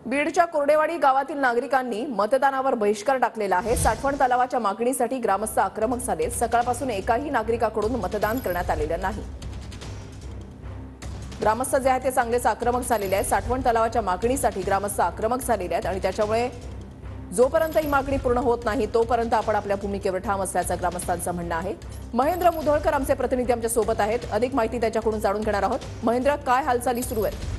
बीडच्या कोरडेवाडी गावातील नागरिकांनी मतदानावर बहिष्कार टाकलेला आहे। साठवण तलावाच्या मागणीसाठी ग्रामस्थ आक्रमक झाले। सकाळपासून एकाही नागरिकाकडून मतदान करण्यात आलेलं नाही। ग्रामस्थ जे आहेत ते चांगलेच आक्रमक झालेले आहेत। साठवण तलावाच्या मागणीसाठी ग्रामस्थ आक्रमक झालेले आहेत आणि त्याच्यामुळे जोपर्यंत ही मागणी पूर्ण होत नाही तोपर्यंत आपण आपल्या भूमिकेवर ठाम असल्याचं ग्रामस्थांचं म्हणणं आहे। महेंद्र मुधोळकर आमचे प्रतिनिधी आमच्या सोबत आहेत। अधिक माहिती त्याच्याकडून जाणून घेणार आहोत। महेंद्र, काय हालचाली सुरू आहेत?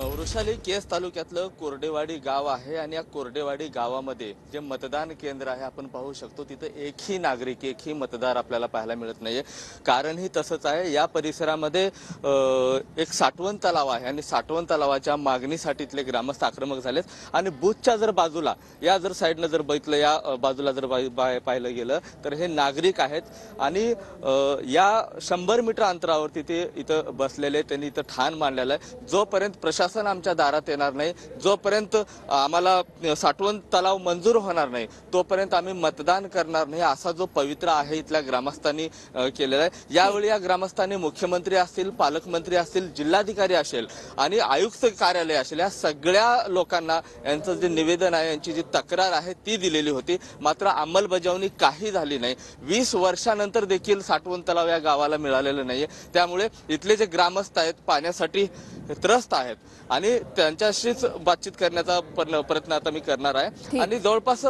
वृषाली केस तालुक्यातलं कोरडेवाडी गाव आहे आणि या कोरडेवाडी गावामध्ये जे मतदान केंद्र आहे आपण पाहू शकतो तिथे एकही नागरिक एकही मतदार आपल्याला पाहायला मिळत नाहीये। कारणही तसंच आहे। या परिसरामध्ये एक साठवण तलाव आहे आणि साठवण तलावाच्या मागणीसाठी इथले ग्रामस्थ आक्रमक झालेत आणि बुथच्या जर बाजूला या जर साईडनं जर बघितलं या बाजूला जर पाहिलं गेलं तर हे नागरिक आहेत आणि या 100 मीटर अंतरावरती ते इथं बसलेले त्यांनी इथं ठाण मांडलेलं आहे। जोपर्यंत प्रशासन आमच्या दारात येणार नाही, जोपर्यंत आम्हाला साठवण तलाव मंजूर होणार नाही तोपर्यंत आम्ही मतदान करणार नाही असा जो पवित्रा आहे इथल्या ग्रामस्थांनी केलेला आहे। यावेळी या ग्रामस्थांनी मुख्यमंत्री असतील, पालकमंत्री असतील, जिल्हाधिकारी असेल आणि आयुक्त कार्यालय असेल या सगळ्या लोकांना यांचं जे निवेदन आहे, यांची जी तक्रार आहे ती दिलेली होती। मात्र अंमलबजावणी काही झाली नाही। 20 वर्षानंतर देखील साठवण तलाव या गावाला मिळालेलं नाहीये। त्यामुळे इथले जे ग्रामस्थ आहेत पाण्यासाठी त्रस्त आहेत आणि त्यांच्याशीच बातचीत करण्याचा प्रयत्न आता मी करणार आहे। आणि जवळपास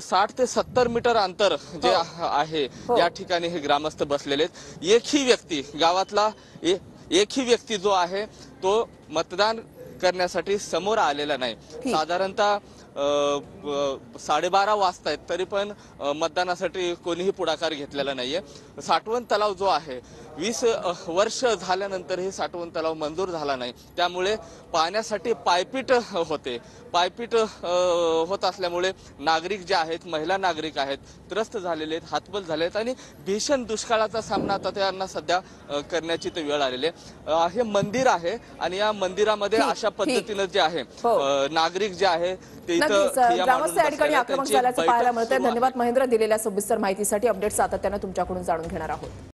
60 ते 70 मीटर अंतर जे आहे या ठिकाणी हे ग्रामस्थ बसलेले आहेत। एकही व्यक्ती गावातला एकही व्यक्ती जो आहे तो मतदान करण्यासाठी समोर आलेला नाही। साधारणतः 12:30 वाजता आहेत तरी पण मतदानासाठी कोणीही पुढाकार घेतलेला नाहीये। साठवण तलाव जो आहे 20 वर्ष झाल्यानंतर हे साठवण तलाव मंजूर झाला नाही। त्यामुळे पाण्यासाठी पायपीट होत असल्यामुळे नागरिक जे आहेत, महिला नागरिक आहेत, त्रस्त झालेले आहेत, हातबल झाले आहेत आणि भीषण दुष्काळाचा सामना आता त्यांना सध्या करण्याची ते वेळ आलेली आहे। हे मंदिर आहे आणि या मंदिरामध्ये अशा पद्धतीने जे आहे नागरिक जे आहे ते ग्रामस्थ या ठिकाणी आक्रमक झाल्याचं पाहायला मिळतंय। धन्यवाद महेंद्र, दिलेल्या सविस्तर माहितीसाठी। अपडेट सातत्याने तुमच्याकडून जाणून घेणार आहोत।